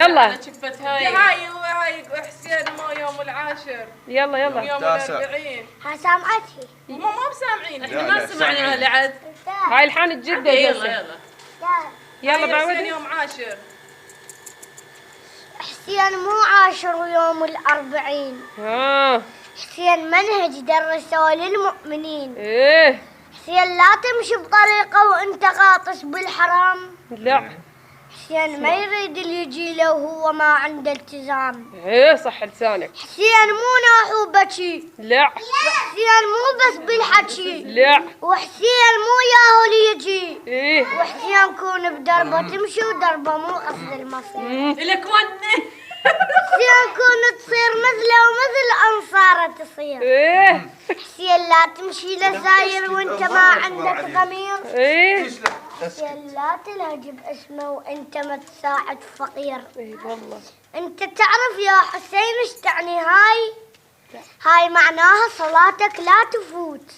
يلا أنا شفت هاي حسين مو يوم العاشر. يلا يوم الأربعين. ها سامعتي؟ هم ما بسامعين. لا، احنا ما لا، سمعنا سامعين. لعد. هاي الحان الجدة يلا جلسة. يلا. يلا هاي حسين بعودي. يوم عاشر. حسين مو عاشر يوم الأربعين. حسين منهج درسوه للمؤمنين. ايه حسين لا تمشي بطريقه وانت غاطس بالحرام. لا حسين ما يريد اللي يجي له وهو ما عنده التزام. ايه صح لسانك. حسين مو ناح وبكي. لا حسين مو بس بالحكي. لا وحسين مو ياهو اللي يجي. ايه وحسين كون بدربه تمشي ودربه مو قصد المصير. لك وني. حسين كون تصير مثله ومثل أنصاره تصير. ايه حسين لا تمشي لساير وانت ما عندك ضمير. ايه حسين لا تلهج باسمه وانت ما تساعد فقير. ايه والله. انت تعرف يا حسين ايش تعني هاي؟ هاي معناها صلاتك لا تفوت.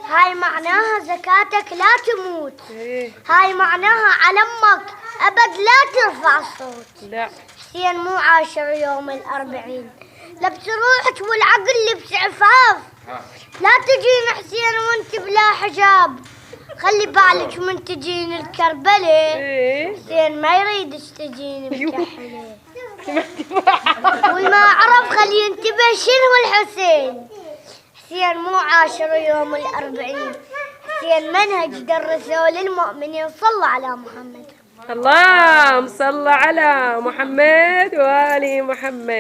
هاي معناها زكاتك لا تموت. ايه هاي معناها على امك ابد لا ترفع الصوت. لا حسين مو عاشر يوم الأربعين. لبس روحك والعقل لبس عفاف. لا تجين حسين وانت بلا حجاب. خلي بالك من تجين الكربلة. ايه حسين ما يريد تجين مكحلة. والما عرف خلي ينتبه شنو الحسين. حسين مو عاشر يوم الأربعين. حسين منهج درسوه للمؤمنين. صلوا على محمد. اللهم صل على محمد وآل محمد.